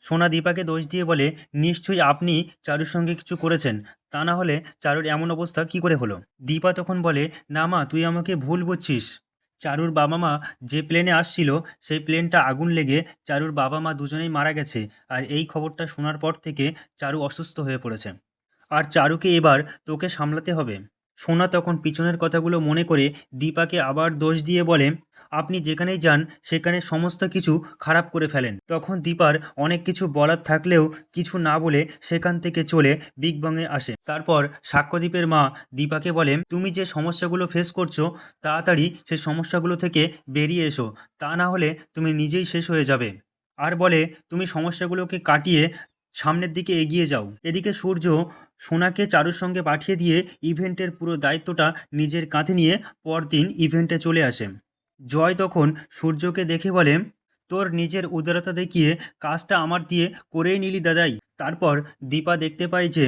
সোনা দীপাকে দোষ দিয়ে বলে, নিশ্চয়ই আপনি চারুর সঙ্গে কিছু করেছেন, তা না হলে চারুর এমন অবস্থা কি করে হলো। দীপা তখন বলে, না মা, তুই আমাকে ভুল বুঝছিস। চারুর বাবা মা যে প্লেনে আসছিল সেই প্লেনটা আগুন লেগে চারুর বাবা মা দুজনেই মারা গেছে। আর এই খবরটা শোনার পর থেকে চারু অসুস্থ হয়ে পড়েছে। আর চারুকে এবার তোকে সামলাতে হবে। সোনা তখন পিছনের কথাগুলো মনে করে দীপাকে আবার দোষ দিয়ে বলে, আপনি যেখানেই যান সেখানে সমস্ত কিছু খারাপ করে ফেলেন। তখন দীপার অনেক কিছু বলার থাকলেও কিছু না বলে সেখান থেকে চলে বিগ বংয়ে আসে। তারপর সাক্ষ্যদীপের মা দীপাকে বলে, তুমি যে সমস্যাগুলো ফেস করছো তাড়াতাড়ি সেই সমস্যাগুলো থেকে বেরিয়ে এসো, তা না হলে তুমি নিজেই শেষ হয়ে যাবে। আর বলে, তুমি সমস্যাগুলোকে কাটিয়ে সামনের দিকে এগিয়ে যাও। এদিকে সূর্য সোনাকে চারুর সঙ্গে পাঠিয়ে দিয়ে ইভেন্টের পুরো দায়িত্বটা নিজের কাঁধে নিয়ে পরদিন ইভেন্টে চলে আসে। জয় তখন সূর্যকে দেখে বলে, তোর নিজের উদারতা দেখিয়ে কাজটা আমার দিয়ে করেই নিলি দাদাই। তারপর দীপা দেখতে পায় যে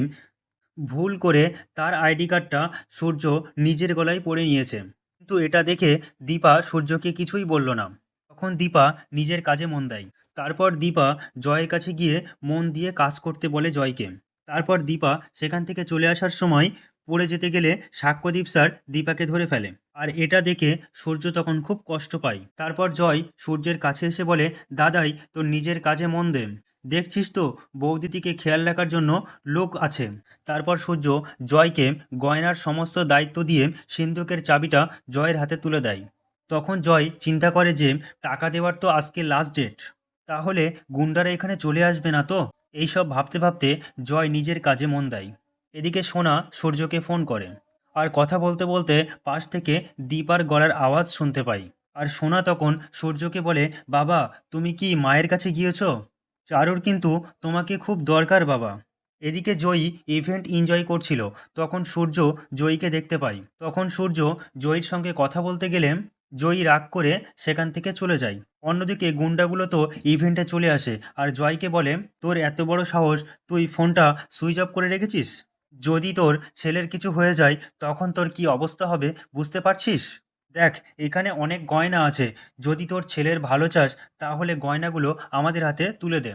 ভুল করে তার আইডি কার্ডটা সূর্য নিজের গলায় পরে নিয়েছে। কিন্তু এটা দেখে দীপা সূর্যকে কিছুই বলল না। তখন দীপা নিজের কাজে মন দেয়। তারপর দীপা জয়ের কাছে গিয়ে মন দিয়ে কাজ করতে বলে জয়কে। তারপর দীপা সেখান থেকে চলে আসার সময় পড়ে যেতে গেলে সাক্ষ্যদীপ স্যার দীপাকে ধরে ফেলে। আর এটা দেখে সূর্য তখন খুব কষ্ট পায়। তারপর জয় সূর্যের কাছে এসে বলে, দাদাই তোর নিজের কাজে মন দে, দেখছিস তো বৌদিটিকে খেয়াল রাখার জন্য লোক আছে। তারপর সূর্য জয়কে গয়নার সমস্ত দায়িত্ব দিয়ে সিন্ধুকের চাবিটা জয়ের হাতে তুলে দেয়। তখন জয় চিন্তা করে যে টাকা দেওয়ার তো আজকে লাস্ট ডেট, তাহলে গুন্ডারা এখানে চলে আসবে না তো। এইসব ভাবতে ভাবতে জয় নিজের কাজে মন দেয়। এদিকে সোনা সূর্যকে ফোন করে। আর কথা বলতে বলতে পাশ থেকে দীপার গলার আওয়াজ শুনতে পাই। আর সোনা তখন সূর্যকে বলে, বাবা তুমি কি মায়ের কাছে গিয়েছো? চারুর কিন্তু তোমাকে খুব দরকার বাবা। এদিকে জয়ী ইভেন্ট এনজয় করছিল। তখন সূর্য জয়ীকে দেখতে পাই। তখন সূর্য জয়ীর সঙ্গে কথা বলতে গেলে জয়ী রাগ করে সেখান থেকে চলে যায়। অন্যদিকে গুন্ডাগুলো তো ইভেন্টে চলে আসে আর জয়কে বলে, তোর এত বড় সাহস, তুই ফোনটা সুইচ অফ করে রেখেছিস? যদি তোর ছেলের কিছু হয়ে যায় তখন তোর কি অবস্থা হবে বুঝতে পারছিস? দেখ, এখানে অনেক গয়না আছে, যদি তোর ছেলের ভালো চাস তাহলে গয়নাগুলো আমাদের হাতে তুলে দে।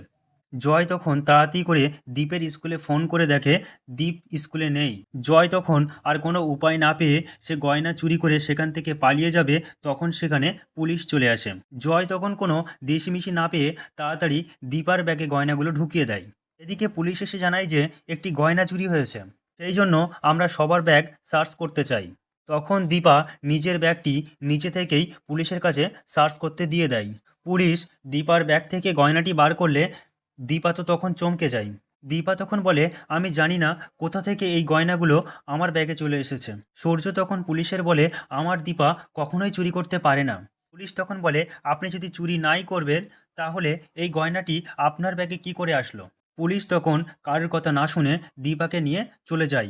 জয় তখন তাড়াতাড়ি করে দীপের স্কুলে ফোন করে দেখে দীপ স্কুলে নেই। জয় তখন আর কোনো উপায় না পেয়ে সে গয়না চুরি করে সেখান থেকে পালিয়ে যাবে, তখন সেখানে পুলিশ চলে আসে। জয় তখন কোনো দেশিমিশি না পেয়ে তাড়াতাড়ি দীপার ব্যাগে গয়নাগুলো ঢুকিয়ে দেয়। এদিকে পুলিশ এসে জানায় যে একটি গয়না চুরি হয়েছে, সেই জন্য আমরা সবার ব্যাগ সার্চ করতে চাই। তখন দীপা নিজের ব্যাগটি নিজে থেকেই পুলিশের কাছে সার্চ করতে দিয়ে দেয়। পুলিশ দীপার ব্যাগ থেকে গয়নাটি বার করলে দীপা তো তখন চমকে যায়। দীপা তখন বলে, আমি জানি না কোথা থেকে এই গয়নাগুলো আমার ব্যাগে চলে এসেছে। সূর্য তখন পুলিশের বলে, আমার দীপা কখনোই চুরি করতে পারে না। পুলিশ তখন বলে, আপনি যদি চুরি নাই করবেন তাহলে এই গয়নাটি আপনার ব্যাগে কি করে আসলো? পুলিশ তখন কারোর কথা না শুনে দীপাকে নিয়ে চলে যায়।